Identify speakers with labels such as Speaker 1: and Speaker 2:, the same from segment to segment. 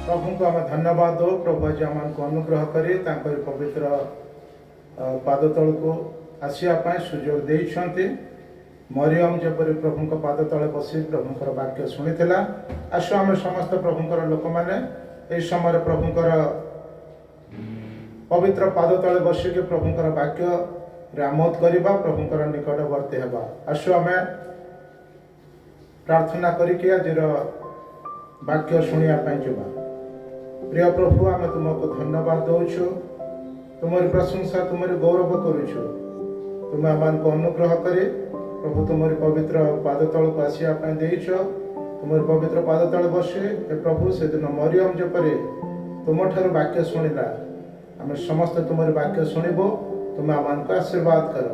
Speaker 1: प्रभु को आम धन्यवाद दो। प्रभु आज आम को अनुग्रह करी पवित्र पाद तल को आसवाई सुजोग देते। मरियम जपरी प्रभु पाद तले बसी प्रभुंर वाक्य शुणी आसु आम समस्त प्रभुंर लोक मैंने समय प्रभुंर पवित्र पाद तले बसिक प्रभुंर वाक्य आमोद करवा प्रभुंर निकटवर्ती होगा। आसु आम प्रार्थना करिके आज वाक्य शुणापी जावा। प्रिय प्रभु आम तुमको धन्यवाद दौचु, तुम्हारी प्रशंसा तुम्हारी गौरव करुचु। तुम्हें आम को अनुग्रह करे प्रभु तुम्हारी पवित्र पाद तल को आसवाई देच। तुम्हारी पवित्र पाद तल बसे हे प्रभु से दिन मरियम जपरी तुम ठार वाक्य शुणिला आम समस्त तुम्हारी वाक्य शुणबू। तुम्हें आम को आशीर्वाद कर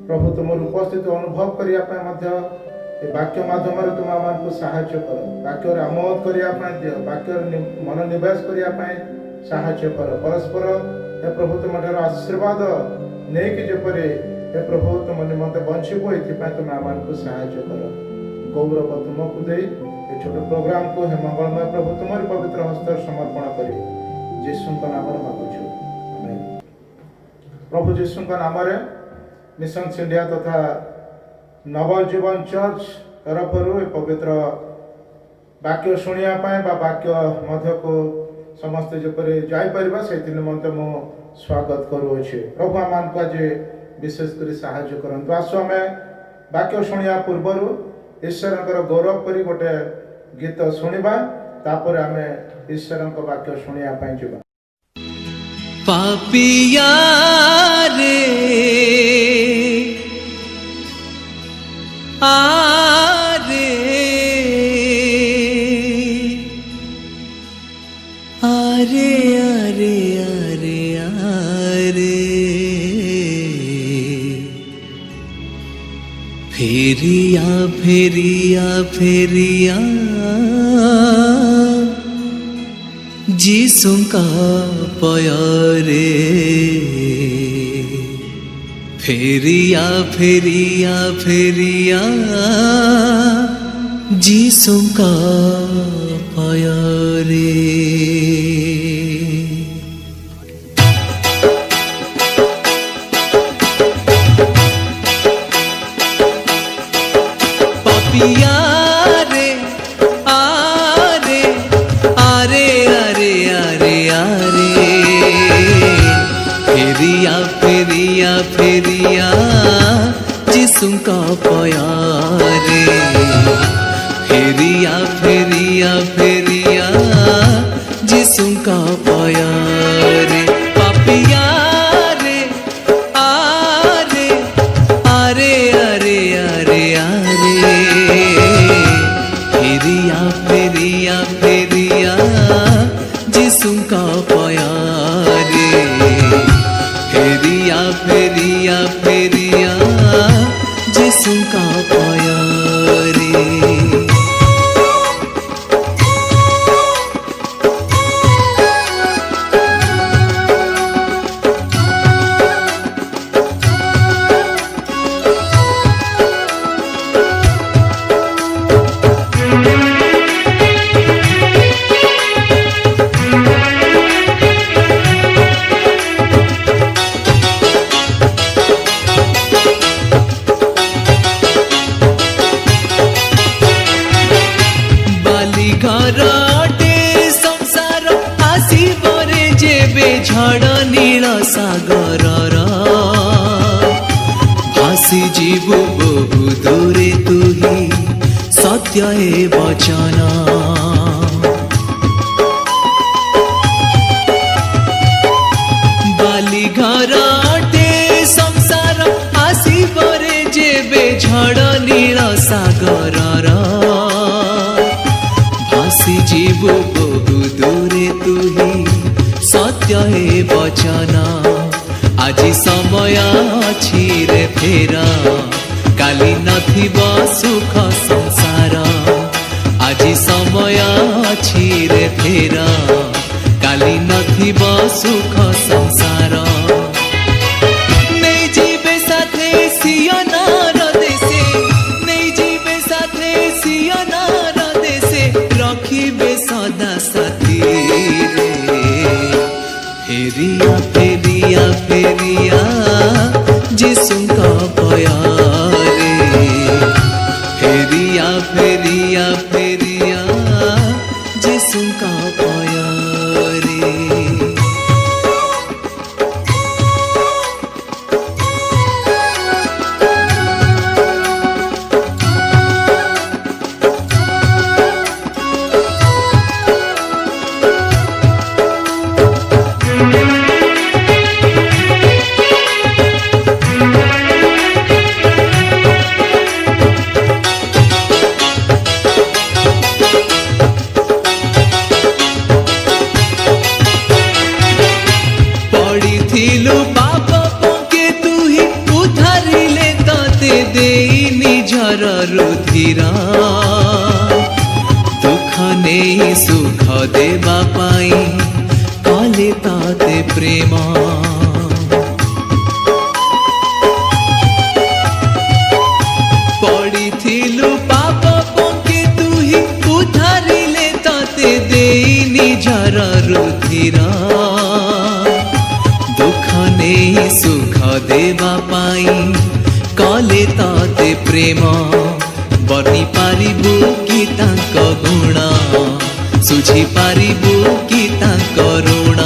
Speaker 1: प्रभु तुम्हारी उपस्थिति अनुभव करने वाक्य माध्यम तुम आम को साहाय्य कर। वाक्य आमोद करने दियो, वाक्य मन निवेश करने साहाय्य कर। परस्पर हे प्रभु तुम ठार आशीर्वाद नहीं कि जपरी हे प्रभु तुम निमंते बंचबू ये तुम आम को साहाय्य कर। गौरव तुमको दे ये छोट प्रोग्राम को हे मंगलमय प्रभु तुम्हारी पवित्र हस्त समर्पण कर यीशु नाम मांगुछु आमेन। प्रभु यीशु नाम मिशन इंडिया तथा नवजीवन चर्च तरफ पवित्र वाक्य शुणापी वाक्य मध्य को समस्ते जपरी जापर से निमंते मु स्वागत करुचे। प्रभु आम को आज विशेषकर साहाय्य करंतु। आसु आम वाक्य शुणा पूर्वर ईश्वर गौरव करी गोटे गीत शुणा तापर आम ईश्वर वाक्य शुणापी जावा।
Speaker 2: पापिया रे आरे आरे आरे आरे आरे फेरिया फेरिया फेरिया जीसु का पयारे फेरिया फेरिया फेरिया जीसु का पयारे। पापिया रे आरे आरे आरे आरे आरे फेरिया फेरिया फेरिया जीसु का पयारे फेरिया फेरिया फेरिया जीसु का पयारे। पापिया रे आरे आरे आरे आरे आरे फेरिया फेरिया फेरिया जीसु का पयारे फेरिया फेरिया फेरिया जीसु का पयारे। ঝড় নীল সাগরর ভাসি জীবু বহু দূরে তুহি সত্য এ বচন। বালি ঘরটে সংসার আসিবরে যেবে ঝড় নীল সাগরর ভাসি জীবু বহু দূরে তুহি সত্য सत्य हे वचन আজি समय अछि रे फेरा काली नथिब सुख संसार আজি समय अछि रे फेरा काली नथिब सुख संसार नहीं जीवे साथे सियनार देशे नहीं जीवे साथे सियनार देशे रखिबे सदा साथी रे फेरिया फेरिया फेरिया जिसुका पयारे फेरिया फेरिया फेरिया जिसुका पयारे पड़िथिलु पाप पके तुही उधारिले तते देई निजर रुधिरा दुख नेई सुख देवा पाई कले ताते प्रेम पड़िथिलु पाप पके तुही उधारिले तते देई निजर रुधिरा नहीं सुख देवा पाई कले ताते प्रेम बनी पारिबु कि तांक गुण सुझी पारिबु कि तांक ऋण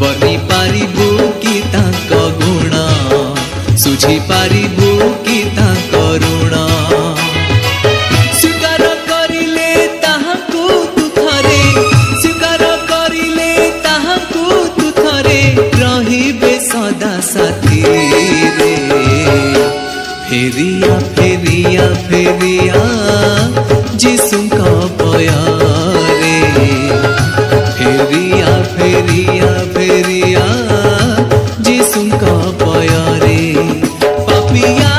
Speaker 2: बनी पारिबु कि तांक गुण सुझी पारिबु कि तांक ऋण स्वीकार करिले ताहाकु तु थरे स्वीकार करिले ताहाकु तु थरे रहिबे सदा साथी रे फेरिया फेरिया फेरिया जिसुका पयारे फेरिया फेरिया फेरिया जिसुका पयारे पापिया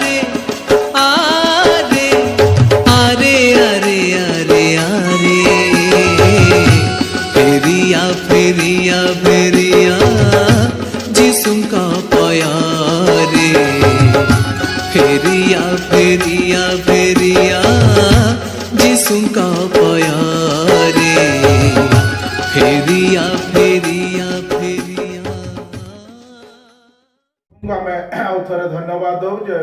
Speaker 2: रे आरे आरे आरे आरे आरे फेरिया फेरिया फेरिया जिसुका पयारे फेरिया फेरिया फेरिया जिसुका पयारे फेरिया फेरिया फेरिया
Speaker 1: आमे आउ थरे धन्यवाद दौ जे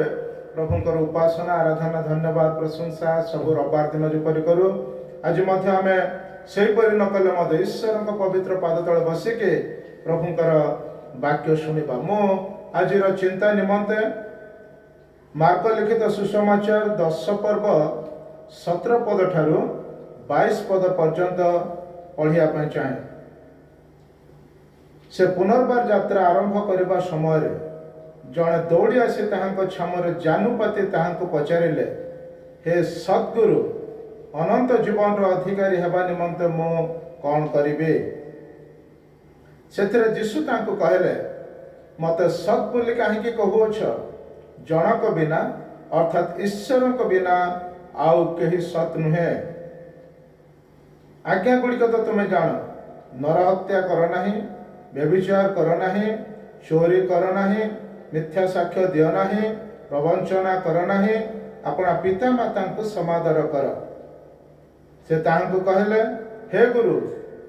Speaker 1: प्रभुंकर उपासना आराधना धन्यवाद प्रशंसा सब रविवार दिन जेपरि करू आज मध्य आमे सेहीपरि न कले मध्य ईश्वरଙ୍କ पवित्र पाद तले बसिके प्रभुंकर वाक्य शुणिबा मो आजिर चिंता निमंते मार्क लिखित सुसमाचार 10 पर्व 17 पद ठारू 22 पद पर्यंत पढ़िया ପାଇଁ चाहे से पुनर्बार यात्रा आरंभ करबा समय रे जणे दौड़ी आसी ताहांको छामरे जानुपाती ताहांको पचारिले हे सद्गुरु अनंत जीवन रो अधिकारी हेबा निमंते मो कौन करिबे सेथरे यीशु तांको कहले मते सत बोली काहेकि कहूछ जनक बिना अर्थात ईश्वरक बिना आउ केही सत नुहे आज्ञा गुड़िक तो तुम्हें जान नर हत्या कर नाही व्यभिचार कर नाही चोरी कर नाही मिथ्या साक्ष्य दियो नाही प्रवंचना कर नाही अपना पिता माता को समादर कर से तांको कहले हे गुरु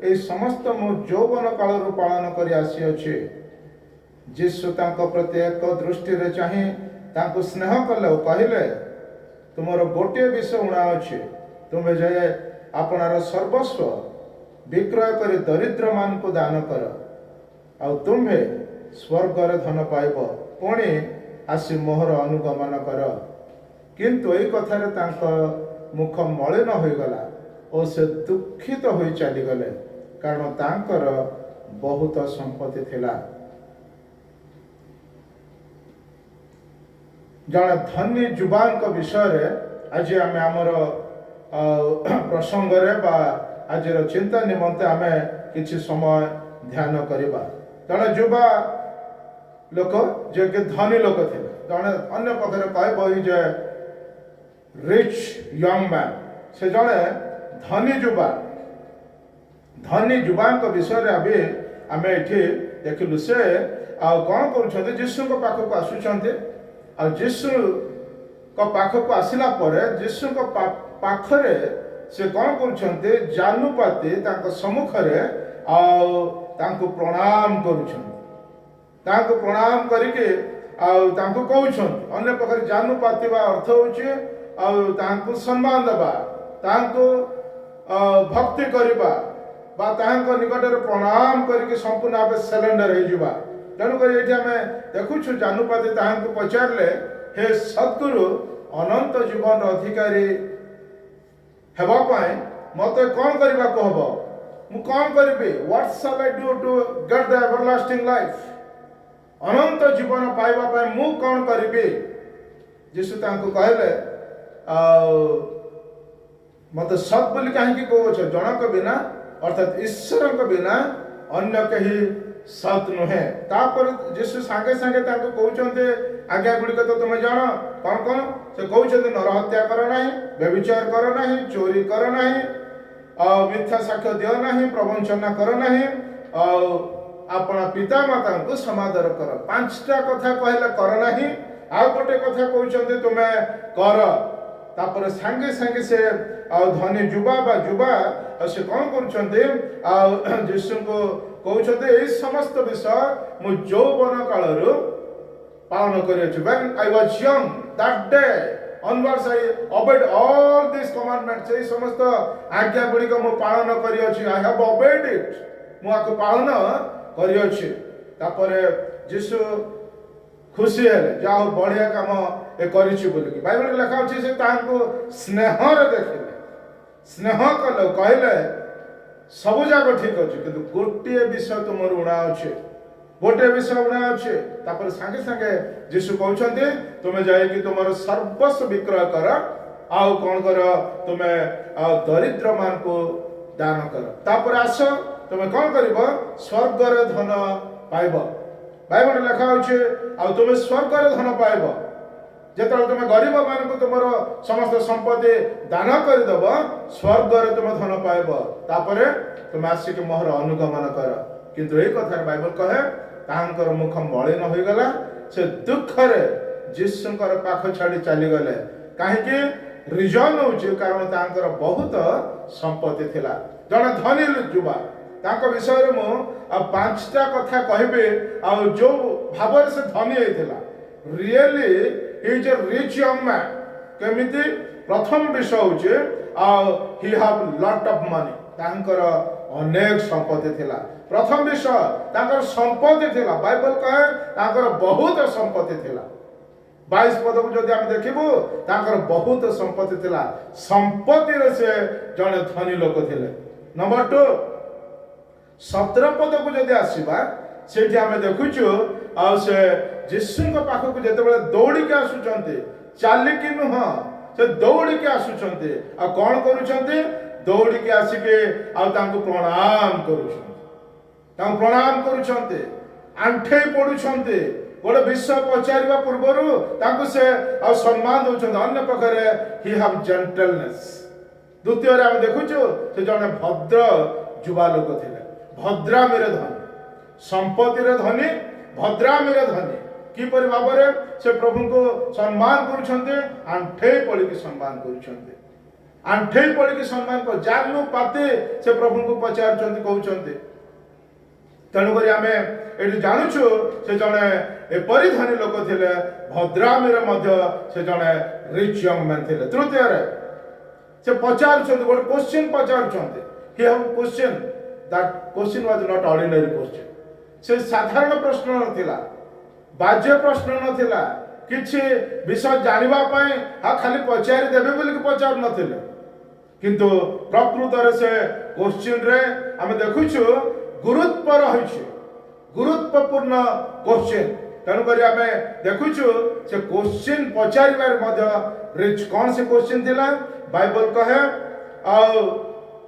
Speaker 1: ए समस्त मो यौवन काल पालन करी आसी अछि यीशु तांको प्रत्येक दृष्टि रे चाहि तांको स्नेह कले ओ कहले तुमर गोटे विषय उणा अछि तुमे जे आपनार सर्वस्व विक्रय करी दरिद्र मान को दान कर आ तुम्हे स्वर्ग रे धन पाइब पुणी आसी मोहर अनुगमन कर किंतु एई कथा रे तांको मुख मलिन होई गला और से दुखित होई चली गले कारण तांकर बहुत संपत्ति थिला जन धनी युवान विषय रे आज आम आमर प्रसंग रे बा आज चिंता निमंते आमे किछि समय ध्यान करवा जड़े युवा लोक जे कि धनी लोक थे जड़े अन्य पक्षे कह जे रिच यंग मैन से जड़े धनी युवा विषय रे अभी आम ये देखिलु से कौन कर जीशु पाखक आसुंच जीशु पाखक आसला जीशु पाखरे से कौन कर जानुपाती सम्मुखरे प्रणाम करुछन प्रणाम करके कहउछन अन्य प्रकार जानुपाती अर्थ हूँ सम्मान देवा भक्ति करवा निकट प्रणाम करके संपूर्ण भाव सिलेंडर हो तेणुक ये आम देखुछु जानुपाती पचारे हे सद्गुरु अनंत जीवन अधिकारी हेबाई मत कौन करने को हम मु कौन करी what shall I do to get the everlasting life अनंत जीवन पाइबा मु कौन करी जीशु कहले मत सत बोली कहीं कौच जनक बिना अर्थात ईश्वर बिना अन्य कहीं सत नुहे तापर जीशु सांगे सांगे कहते आज्ञा गुड़िक तो तुम जान कौन कौन से कहते नर हत्या कर ना व्यभिचार कर ना चोरी कर ना मिथ्या साक्ष्य दियो ना प्रवंचना कर ना अपना पिता माता को समादर कर पांचटा कथा कहले कर ना आउ गोटे कथा कहते तुम्हें कर तापर सांगे सांगे से धनी युवा से कौन कर जीशु को कहते ये समस्त विषय मु यौवन काल पालन कर when I was young that day onwards I obeyed all these commandments ये समस्त आज्ञा गुड़िक मु पालन करी I have obeyed it मु आको पालन करी तापर जीशु खुशी है जा बढ़िया काम ए करिछि बोलिकी बाइबल लिखा अछि से तांको स्नेह रे देखिले स्नेह कले कहले सब जाक ठीक अच्छे किंतु गोटे विषय तुम ऋणा अच्छे गोटे विषय ऋणा अच्छे तापर सांगे सांगे जीशु कहते तुम्हें जाइए तुम सर्वस्व विक्रय कर आउ कौन कर तुम्हें दरिद्र मान को दान कर तापर आस तुम्हें कौन कर स्वर्ग रे धन पाइब बाइबल लिखा अच्छे आ तुम्हें स्वर्ग रे धन पाइब जेतल तुम गरीब मान को तुम समस्त संपत्ति दान करदेव स्वर्ग रे तुम धन पाइब तापर तुम आसिक मोहर अनुगमन कर किंतु यही कथा बाइबल कहे तांकर मुख मलिन हो गला से दुख रे जीशुकर पाख छाड़ी चली गले कहीं रिजन होची कारण तांकर बहुत संपत्ति थिला जने धनी युवा तांको विषय रे मु पांचटा कथा कहबे आ जो भावर से धनी हेतिला really is a rich young man केमिति प्रथम विषय होचे he have lot of money तांकर अनेक संपत्ति थिला प्रथम विषय तांकर संपत्ति थिला बाइबल कहे तांकर बहुत संपत्ति थिला 22 पद को जदि हम देखिबो तांकर बहुत संपत्ति थिला संपत्ति रे से जने धनी लोक थिले नंबर 2 17 पद को जदि आसीबा सेठी हम देखुछु आ से जीशुଙ୍କ पाखକୁ ଯେତେବେଳେ ଦୌଡ଼ିକି ଆସୁଛନ୍ତି ଚାଲିକି ନୁହଁ ସେ ଦୌଡ଼ିକି ଆସୁଛନ୍ତି ଆଉ କ'ଣ କରୁଛନ୍ତି ଦୌଡ଼ିକି ଆସିକି ଆଉ ତାଙ୍କୁ ପ୍ରଣାମ କରୁଛନ୍ତି ଆଣ୍ଠେଇ ପଡୁଛନ୍ତି ଗୋଟେ ବିଷୟ ପଚାରିବା ପୂର୍ବରୁ ତାଙ୍କୁ ସେ ଆଉ ସମ୍ମାନ ଦଉଛନ୍ତି ଅନ୍ୟ ପ୍ରକାରେ ହି ହାଭ ଜେଣ୍ଟଲନେସ୍ ଦ୍ୱିତୀୟରେ ଆମେ ଦେଖୁଛୁ ସେ ଜଣେ ଭଦ୍ର ଯୁବା ଲୋକ ଥିଲେ ଭଦ୍ରାମୀର ଧନୀ संपत्तिर धनी भद्रामीर धनी किपर भाव से प्रभु को सम्मान करुछन्ते आंठेई पड़ी सम्मान करुछन्ते आंठेई पड़ी सम्मान कर जानू पाते से प्रभु को पचारछन्ते कहउछन्ते तेणुक आम ये जानुछु से जड़े एपरी धनी लोक थिले भद्रामीर मध्य से जड़े रिच यंग मैन थिले तृतीय से पचारछन्ते गोटे क्वेश्चन पचारछन्ते he have question that question was not ordinary question से साधारण प्रश्न नथिला बाह्य प्रश्न नथिला किछि विषय जानिबा पई आ खाली पचारि देबे बोली के पचार नथिले किंतु प्रकृत रे से क्वेश्चन रे हम देखुछु गुरुत्व रहिछि गुरुत्वपूर्ण क्वेश्चन तेणु करी आम देखुछु से क्वेश्चन पचारिबार मध्य रिच कौन से क्वेश्चन थिला बाइबल कहे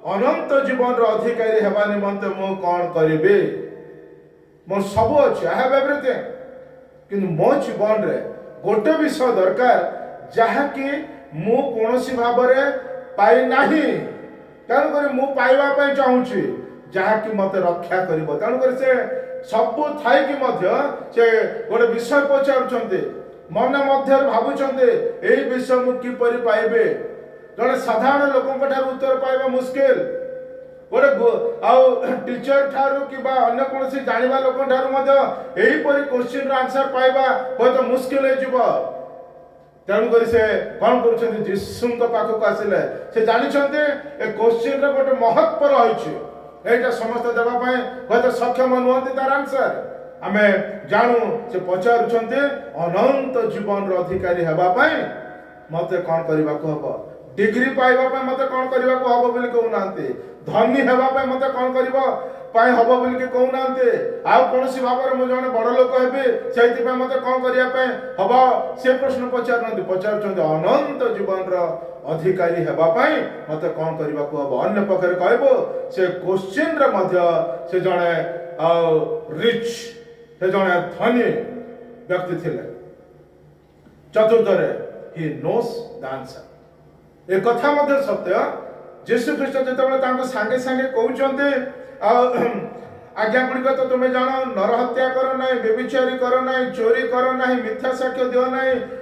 Speaker 1: अनंत जीवन अधिकारी हेबा निमंते मु कौन करिबे मोर सब अच्छे आई हैव एवरीथिंग किंतु मो जीवन रे गोटे विषय दरकार जहा कि मु कोनोसी भाबरे पाई नाही तेणु करी मु पाइबा पई चाहूची जहा कि मते रक्षा करिवो तेणु करी से सब थाई कि मध्य से गोटे विषय पचारुचंते मन मध्य भाबुचंते एई विषय मु कि परि पाइबे जड़े साधारण लोकंक ठार उत्तर पाइबा मुश्किल गोटे आउ टीचर ठारू कि अन्य कौन जाना लोक ठार क्वेश्चन आंसर पाइबा बहुत मुश्किल हो तेणुक से कौन कर जीशु पाखक आसिले से जानते ए क्वेश्चन गोटे महत्व रही है समस्त देवाई बहुत सक्षम नुहति तार आंसर आम जानू से पचारुंट अनंत जीवन अधिकारी होगापी मत कौन करने को हम डिग्री पाइबा मत कौन करने को हम बोली कहूना धनी होगापी मत कौन करने हम बोलिकी कहूना आउ कौन भाव में मुझे जड़े बड़ लोक हे से मत कौन करने हम से प्रश्न पचार पचार अनंत जीवन अधिकारी होगापी मत कौन करने को हम अन्य पक्षे कहबो से क्वेश्चन से जड़े रिच से जड़े धनी व्यक्ति थे चतुर्थरे ही नोस द आंसर ए कथा मध्य सत्य जीशु ख्रीष्ट जो सांगे सांगे कहते आज्ञा गुड़िक तो तुम्हें जान नर हत्या कर ना व्यभिचारी कर ना चोरी कर ना मिथ्या साक्ष्य दियो ना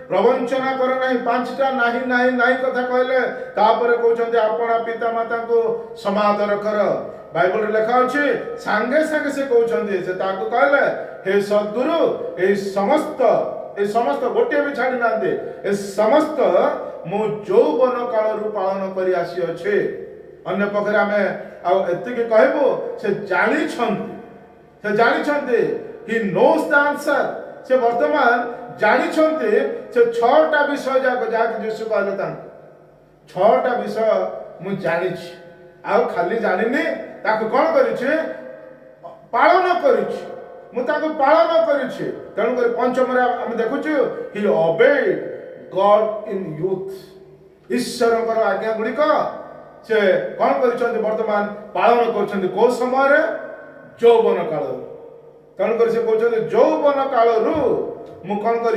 Speaker 1: प्रवंचना कर ना पांचटा नाही नाही नाही कथा कहले तापर कहते आपणा पिता माता को समादर कर बाइबल लिखा अच्छे सांगे सांगे से कहते से ताको कहले हे सद्गुरु ए समस्त गोटे भी छाड़ी ना ए समस्त मु यौवन काल पालन कर आसी अच्छे अन्य पक्षे आम एति कहबो से जानी ही नोस द आंसर से वर्तमान जानी से 6टा विषय जाक जाक जीशु कहले 6टा विषय मु जानी आउ खाली जानिनी ताको कौन करिछे पालन करिछि मु ताको पालन करिछि तेणु कर पंचम आम देखुछु ही ओबेड गॉड इन यूथ ईश्वर आज्ञा गुड़िक से कौन कर वर्तमान पालन कर को समय यौवन काल तेणुक से कहते यौवन काल मु कौन कर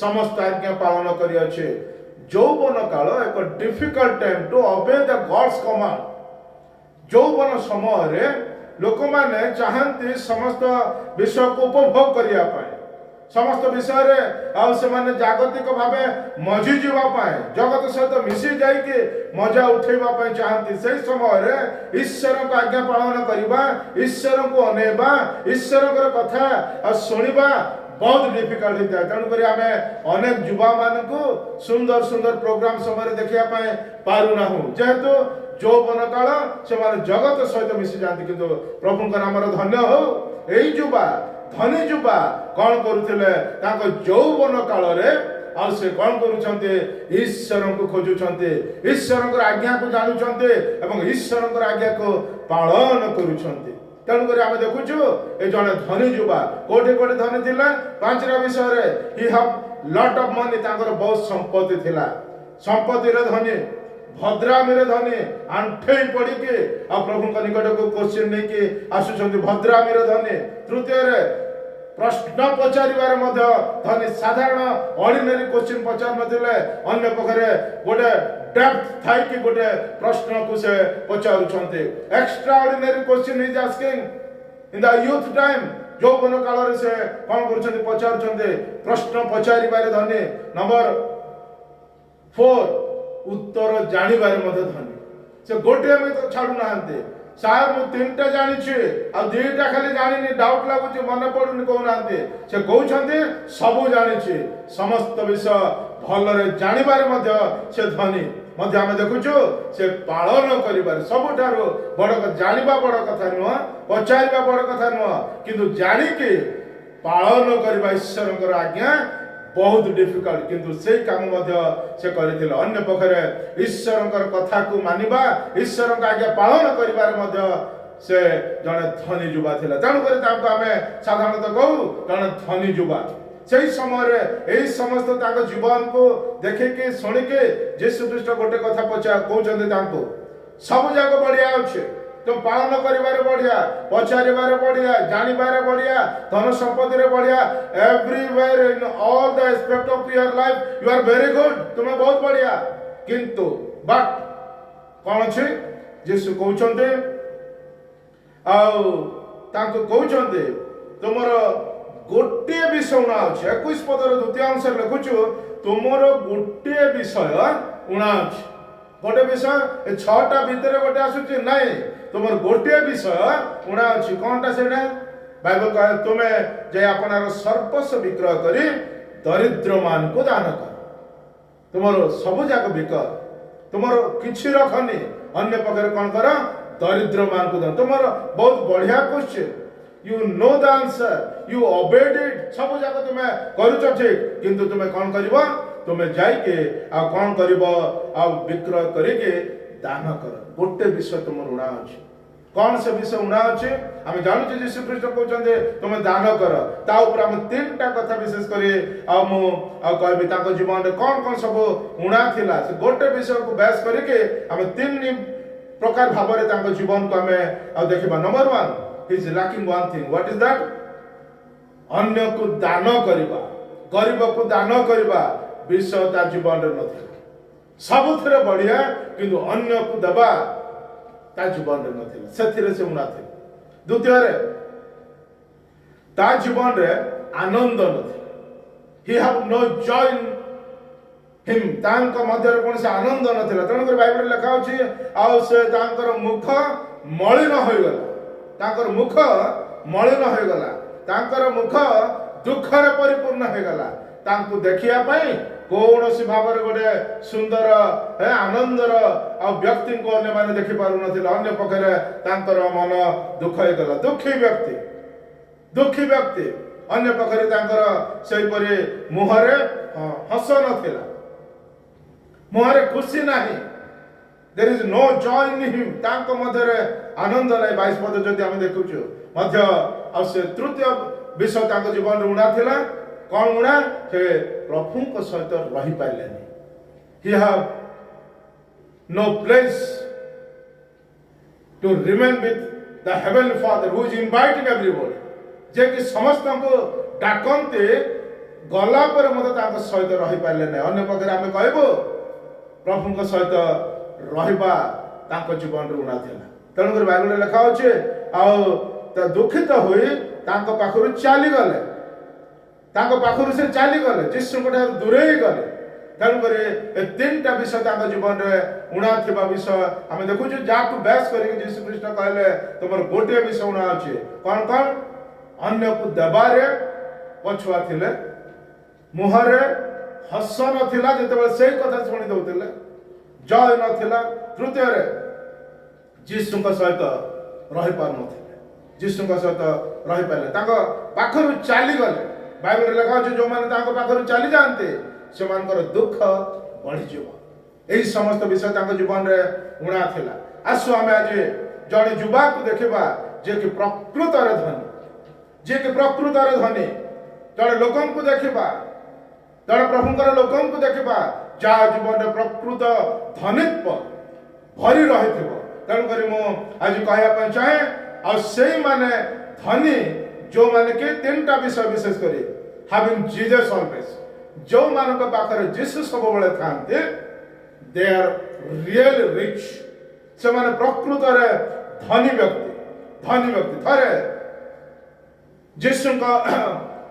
Speaker 1: समस्त आज्ञा पालन कर यौवन काल एक difficult time to obey the God's command यौवन समय लोक माने चाहती समस्त विषय को उपभोग करने समस्त विषय से जागतिक भाव मजी जावाई जगत सहित मिसी जाइए मजा उठेबा चाहती से समय ईश्वर को आज्ञा पालन करवा ईश्वर को अनेबा ईश्वर कथा शुणा बहुत डिफिकल्ट होता है तेणुक आम अनेक युवा मान सुंदर सुंदर प्रोग्राम समय देखापी पारूना जेहेतु यौवन काल से जगत सहित मिसी जाती किंतु प्रभु नाम धन्य हो यही युवा धनी युवा कौन करुले यौवन काल से कौन करुँचे ईश्वर को खोजुंट ईश्वर आज्ञा को जानुंट ईश्वर आज्ञा को पालन करुँच तेणुक आम देखुचु ये जड़े धनी युवा कोटे कोटे धनी थिला 5टा विषय ही हैव लॉट ऑफ मनी बहुत संपत्ति थिला संपत्ति धनी भद्रामी धनी आंठे पड़ी के प्रभु निकट को क्वेश्चन नहीं कि आसुंच भद्रामी धनी तृतीय प्रश्न पचार धनी साधारण ऑर्डिनरी क्वेश्चन पचार नथिले अन्य पक्षे गोटे डेप्थ थाई कि गोटे प्रश्न को से पचारुंट extraordinary question is asking in the youth time यौवन काल से कौन कर पचारुंट प्रश्न पचार धनी नंबर 4 उत्तर जानिबारे धनी से गोटे में तो छाड़ू ना सार मु 3टा जानी आ 2टा खाली जानी डाउट लगुच मन पड़ुनि कहना से कहते सब जानी समस्त विषय भलरे जानिबारे से धनी आम देखुचु से पालन कर सबुठार बड़ जानिबा बड़ कथा नुह पचार बड़ कथा नुह किंतु जानिके पालन करबा ईश्वर आज्ञा बहुत डिफिकल्ट किंतु से काम से करथिले अन्य पक्षरे ईश्वर कथा को मानिबा ईश्वर का आज्ञा पालन करिबार से जड़े धनी युवा थिला तेणुक आम साधारणतः कहू जड़े धनी युवा से समय यही समस्त जीवन को देखिके शुणिके जीशु ख्रीष्ट गोटे कथा पचा कहते सब जाक बढ़िया अच्छे तुम पालन करिबारे बढ़िया पचारिबारे बढ़िया जानिबारे बढ़िया धन संपत्ति रे बढ़िया everywhere in all the aspect of your life you are very good तुम्हें बहुत बढ़िया किंतु बट कौन अच्छे यीशु कहउछन्ते कहउछन्ते तुमर गोटे विषय उणा अच्छे 21 पदर द्वितीय अंश लिखुछु तुमर गोटे विषय उणा अच्छे गोटे विषय 6टा भितर गोटे आसुची नहीं तुमर गोटे विषय उणा अच्छी कौनटा से बाइबल कहे तुम्हें जे अपनार सर्वस्व विक्रय करी दरिद्र मान को दान कर तुमर सब जाक बिक तुमर किछि रखनी अन्य पक्षे कौन कर दरिद्र मान को दान तुमर बहुत बढ़िया question you know the answer you obeyed it सब जाक तुम्हें करूछ ठीक किंतु तुम्हें कौन करिवो तुम्हें जाइके आ कौन करिवो आ विक्रय करिके दान कर गोटे विषय तुम ऋणा अच्छे कौन से विषय ऋणा अच्छे आम जानूचे यीशु ख्रीष्ट कहते तुम्हें दान कर ता ऊपर आम 3टा कथा विशेष करी कहबी ताको जीवन रे कौन कौन सब ऋणा थिला से गोटे विषय को बहस करके आम 3 प्रकार भाव रे ताको जीवन को आम देखिबा number 1 he is lacking one thing what is that अन्य को दान करिबा गरीब को दान करिबा विषय ता जीवन रे नथिला सबुथिरे बढ़िया किंतु अन्य को दबा ता जीवन रे नथिला सेथिरे से उना थे द्वितीय रे ता जीवन रे आनंद नथिला he have no joy in him तांको मध्य रे कोन से आनंद नथिला तण कर बाइबल रे लिखा अछि आ से तांकर मुख मलिन होय गला तांकर मुख मलिन होय गला तांकर मुख दुख रे परिपूर्ण होय गला तांको देखिया पई कौनसी भाव गोटे सुंदर आनंदर आ व्यक्ति को अन्य माने देखि पारु नथिला अन्य पखरे तांकर मन दुख हो गला दुखी व्यक्ति अन्य पखरे तांकर सेहि परे मुहरे हस नथिला मुहरे खुशी नाही there is no joy in him तांको मध्यरे आनंद नाही 22 पद जदि हम देखुछु मध्य आ से तृतीय विषय तांको जीवन ऋणा थिला कौन उड़ा से प्रभु को सहित रही पाइलेनी he have no place to remain with the heavenly father who is inviting everybody जे कि समस्त को डाकंते गला पर मते ताको सहित रही पाइले नै अन्य पक्षे आमे कहबो प्रभु को सहित रहिबा ताको जीवन रे उड़ा थिला तण कर बाइबल लिखा होचे आ त दुखित होई ताको पाखरु चाली गले ताको पाखरु से चाली गले यीशु को दूरे ही गले तेणु करे 3टा विषय ताको जीवन रे उणा थिबा विषय हम देखु जे जाकु बहस करी यीशु ख्रीष्ट कहले तमर गोटे विषय उणा अछि कोन कोन अन्य को दबारे पछुआ थिले मुहरे हस नथिला जेतेबे सेही कथा सुनि दउतिले जय नथिला तृतीय रे यीशु को सहित रहि पार नथिले यीशु को सहित रहि पाले ताको पाखरु चाली गले बाइबल लिखा अछि जो माने ताको पाखरु चाली जानते से मानकर दुख बढ़ी जीव एही समस्त विषय ताको जीवन रे उणा थिला आसु हमें आज जड़े युवा को देखिबा जे कि प्रकृत रे धनी जड़े लोकन को देखिबा जड़े प्रभुकर लोकन को देखिबा जा जीवन रे प्रकृत धनित्व भरी रहिथिबो तेणु करी मु आज कहया पय चाहे आ सेही माने धनी जो माने के 3टा विषय विशेष करी हैविंग जीसस ऑलवेज जो मानक पाखरे जीसस सब बळे थांते दे आर रियल रिच से माने प्रकृत रे धनी व्यक्ति थरे जीसु का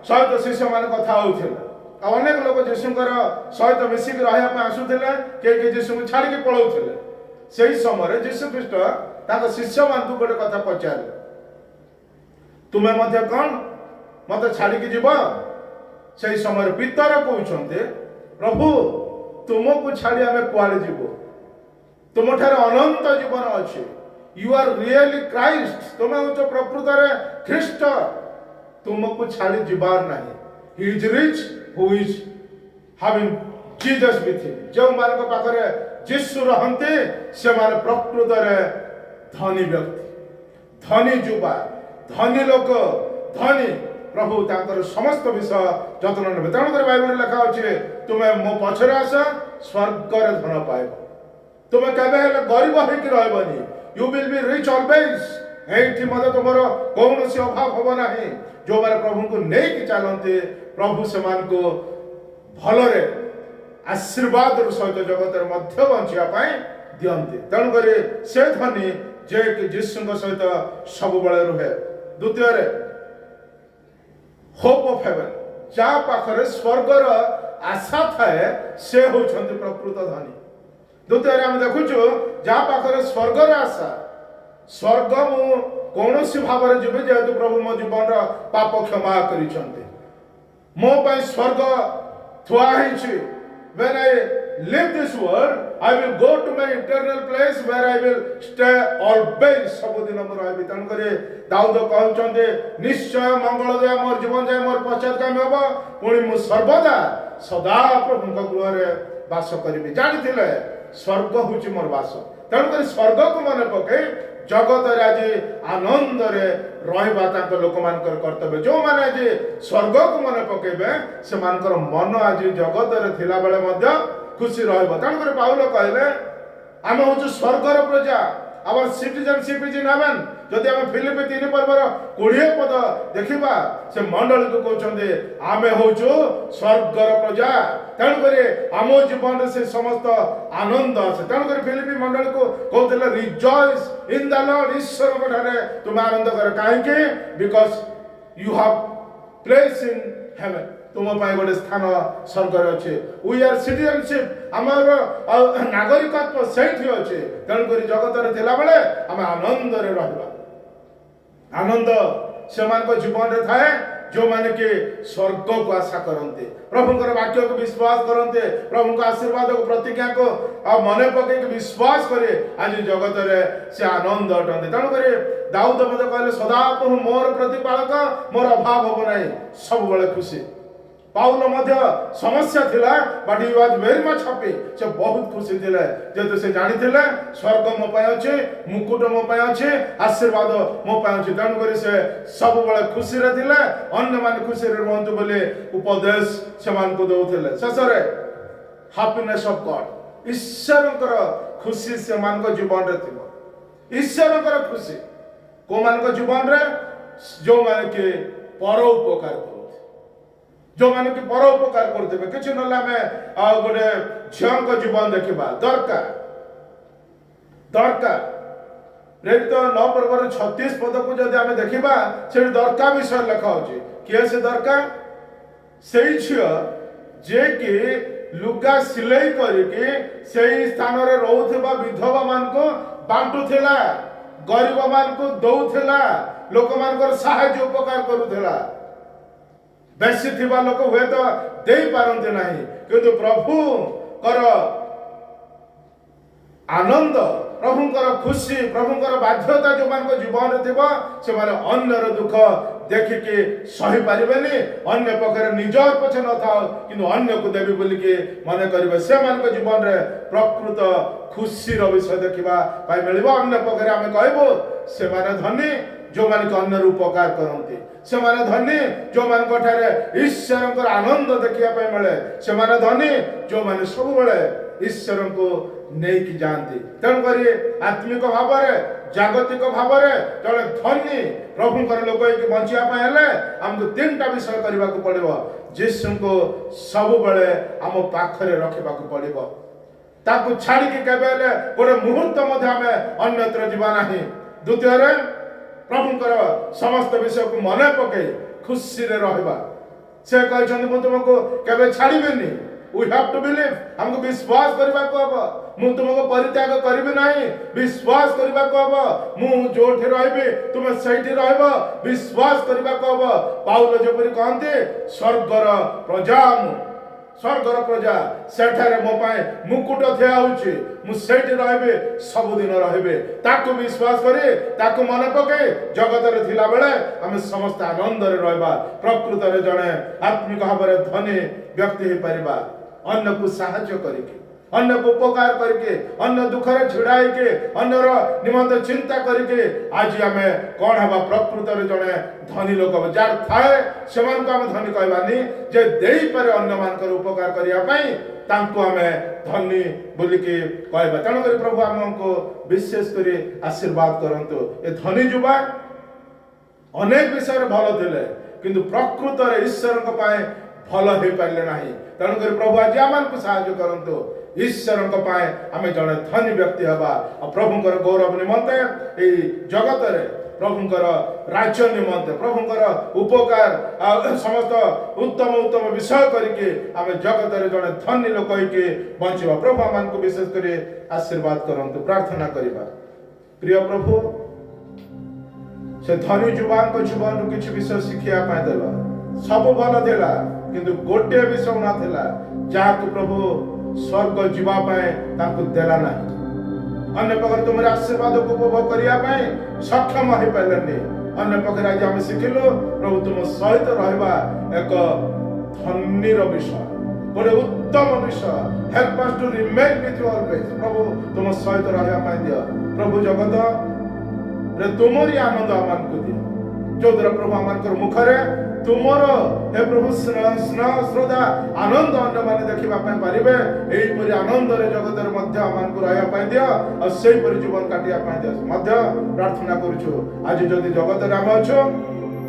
Speaker 1: सहित शिष्य मान कथा होउथिला अनेक लोक जीसुकर सहित मिसिक रहया पे आसुथिले के जीसु को छाड़ी के पळौथिले सेही समय जीसु ख्रीष्ट ताको शिष्य मान को गोटे कथा पचारे तुमे मध्य कोन मते छाड़ी के जीव सेही समय पितर कहउछन्ते प्रभु तुमको छाड़ी आमे कुआले जीव तुम ठारे अनंत जीवन अछि यू आर रियली क्राइस्ट तुम हो प्रकृत रे ख्रीष्ट तुमको छाड़ी जीवार नहीं he is rich who is having Jesus with him जो मान को पाखरे यीशु रहंते से मान प्रकृत रे धनी व्यक्ति धनी जुबा धनी लोक धनी प्रभु तांकर समस्त विषय जतन नेबे तेणु कर बाइबल लिखा अछि तुमे मो पछरे आस स्वर्ग रे धन पाइबो तुम केबे गरीब होइक रहबनी you will be rich always एठी मते तुमर कौनसी अभाव होबो नाही जो मारे प्रभु को नै कि चलंते प्रभु समान को भलरे आशीर्वाद सहित जगत मध्य बंचिया पाए दियंते तेणु करी से धनी जे कि जीशु सहित सब बळे रुहे द्वितीय रे होप ऑफ हेवन जा पाखरे स्वर्गर आशा थाए से होछंती प्रकृत धनी द्वितीय रे हम देखुछु जा पाखरे स्वर्गर आशा स्वर्ग मु कोनोसी भाବରେ जिबे जेतु प्रभु मो जीवन रो पाप क्षमा करिसंती मो पय स्वर्ग थुआ हिची when I leave this world I will go to my eternal place where I will stay always सबुदिन मोर रहबी तन करे दाऊद कहउचंते निश्चय मंगलदय मोर जीवन जाय मोर पश्चातगामी होबो पुणी मु सर्वदा सदा प्रभु गृह रे वास करिबी जानिथिले स्वर्ग होची मोर वास तन करे स्वर्ग को मन पके जगत रे आज आनंद रे रहबा ताक लोक मानकर कर्तव्य जो माने आज स्वर्ग को मन पकेबे से मानकर मन आज जगत रे थिला बेले मध्य खुशी रहबो तन करे पाउलो कहले आमे होछु स्वर्गर प्रजा our citizenship is in heaven जदि आमे फिलिपि 3 पर्वर 20 पद देखिबा से मंडल को कहउचंदे आमे होछु स्वर्गर प्रजा तन करे आमो जीवन से समस्त आनंद আছে तन करे फिलिपि मंडल को कहउतले रिजॉइस इन द लॉर्ड ईश्वर पठारे तुम आनंद कर काहे के because you have place in heaven तुम पाए गोटे स्थान स्वर्ग अच्छे वी आर सिटीजनशिप आमर नागरिकत्व सही अच्छे तेणुक जगत थिला बेले आम आनंद रे रहबा आनंद से जीवन रे थाए जो माने के स्वर्ग को आशा करते प्रभु वाक्य को विश्वास करते प्रभु का आशीर्वाद को प्रतिज्ञा को मन पके विश्वास करे आज जगत रे से आनंद अटंते तेणुक दाऊद मते कहले सदा प्रभु मोर प्रतिपालक मोर अभाव होबो नाही सब बेले खुशी पाउलो मध्य समस्या थिला but he was very much happy से बहुत खुशी थिले जेतो से जानि थिले स्वर्ग मो पाय अछि मुकुट मो पाय अछि आशीर्वाद मो पाय अछि तन करी से सब बेले खुशी रे थिले अन्य मान खुशी रे रहंतु बोले उपदेश समान को दउथिले ससरे हैप्पीनेस ऑफ गॉड ईश्वरकर खुशी से मान को जीवन रे थिबो ईश्वरकर खुशी को मान को जीवन रे जो मान के परोपकार जो माने कि परोपकार करते किसी ना गोटे झील को जीवन देखा दरकार दरकार प्रेरित 9 पर्वर 36 पद को जब आम देखा से दरकार विषय लिखा हो किए से दरकार से झील जे कि लुगा सिलाई करके सही स्थान रे रहउथबा विधवा मान को बांटुथिला गरीब मान को दउथिला लोक मान को सहायता उपकार करूथिला बेसी थिबा लोक हुए तो दे पारंते नाही किंतु प्रभु कर आनंद प्रभु कर खुशी प्रभु कर बाध्यता जो मान को जीवन रे थिबा से माने अन्य रो दुख देखि के सही पारिबेनी अन्य पखरे निजर पछ न था किंतु अन्य को देबी बोली के माने करबे से मान को जीवन रे प्रकृत खुशी रो विषय देखिबा पाइ मिलिबो अन्य पखरे हमें कहबो से माने धनी जो मान को अन्य उपकार करते से माने धनी जो मान को ठारे ईश्वर आनंद देखिया पाइ मिले से माने धनी जो माने सब बेले ईश्वर को नहीं कि जानते तेणु करी आत्मिक भाव जागतिक भाव जड़े धनी प्रभु लोक बंचिया आमको 3टा विषय करने को पड़ो जीशु को सब बेले आम पाखरे रखा पड़ो ताकू छाड़ी केबे गोटे मुहूर्त आम अन्यत्र जीवा ना द्वितीय प्रभुकर समस्त विषय को मन पके खुशी रे रहबा से कहछन मु तुमको केबे छाड़ीबेनी वी हैव टू बिलीव हमको विश्वास करबा को अब मु तुमको परित्याग करिबे नाही विश्वास करबा को अब मु जोठे रहबे तुम सहीठी रहबो विश्वास करबा को अब पाउल जेपरि कहंते स्वर्गर प्रजा स्वर्गर प्रजा सेठारे मो पाए मुकुट थिया होछि मु सेठी रहबे सब दिन रहबे ताको विश्वास करे ताको मन पके जगत रे थिला बेले हम समस्त आनंद रे रहबा प्रकृत रे जणे आत्मिक भाबरे धनी व्यक्ति हे परिबा अन्य को सहायता करके अन्य को उपकार करके अन्य दुख रे छिड़ाई के अन्य रो निमंत चिंता करके आज हमें कोन हबा प्रकृत रे जणे धनी लोक जार थाए सेमान को हम धनी कहबानी जे देई पारे अन्य मान कर उपकार करिया पई तांको आमे धनी बोलिकी कहबा। तेणुकर प्रभु आमको विशेष करी आशीर्वाद करंतु। ए धनी युवा अनेक विषय भल थिले किंतु प्रकृत ईश्वर भल हो पारे ना। तेणुकर प्रभु आज आम साहाय्य करंतु। ईश्वर आम जड़े धनी व्यक्ति हवा और प्रभुंकर गौरव निमंते जगत रे प्रभुंकर राज्य निमंते प्रभुंकर उपकार समस्त उत्तम उत्तम विषय करके आम जगत रे जड़े धनी लोक होइके बंचवा। प्रभु आम को विशेष कर आशीर्वाद करंतु। प्रार्थना करिबा। प्रिय प्रभु से धनी युवा जीवन किसी विषय शिखिया देल सब भल थिला किंतु गोटे विषय ना थिला जहाँ प्रभु स्वर्ग जीवाई देला ना। अन्य प्रकार तुम आशीर्वाद को उपभोग करने सक्षम हो पारे। अन्य प्रकार आज आम शिखिलु प्रभु तुम सहित रहा एक धनीर विषय गोटे उत्तम विषय। Help us to remain with you always. प्रभु तुम सहित रहा दियो प्रभु जगत रे तुमरी आनंद आमान को दियो जो द्वारा प्रभु आमान मुखरे तुमर हे प्रभु स्नेह श्रद्धा आनंद अन्य माने देखिबा पारे एही परि आनंद रे जगत रे मध्य आमान को रहया पाई दियो और सेही परि जीवन काटिया पाई दियो मध्य प्रार्थना करूछु। आज जदि जगत रे हम अछो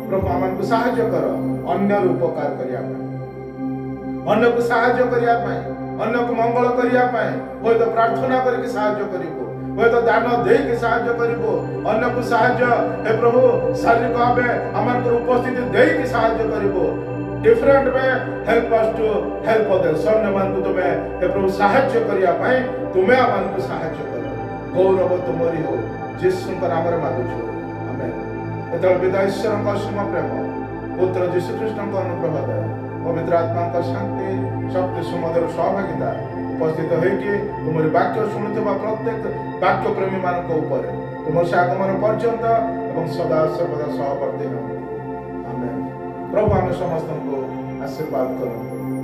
Speaker 1: प्रभु आमान को सहाय्य कर अन्य उपकार करिया पाई अन्य को सहाय्य करिया पाई अन्य को मंगल करिया पाई होय तो प्रार्थना करके सहाय्य करिवो वे तो दान दे के सहाय्य करिवो अन्य को सहाय्य हे प्रभु शारीरिक भावे आमान को उपस्थिति दे के सहाय्य करिवो different way help us to help others. अन्य मान को तुम्हें हे प्रभु सहाय्य करिया पाए तुम्हें आमान को सहाय्य करो। गौरव तुमरी हो यीशु का नाम रे मांगुछु आमेन। एतल पिता ईश्वर का असीम प्रेम पुत्र यीशु कृष्ण का अनुग्रह दया पवित्र आत्मा का शांति शक्ति सुमधुर सहभागिता उपस्थित होइके तुमरी वाक्य शुणुवा प्रत्येक वाक्य प्रेमी मानक ऊपर तुम से आगमन पर्यंत एवं सदा सर्वदा सहवर्ती हो। आमेन। प्रभु आम समस्त को आशीर्वाद करंतु।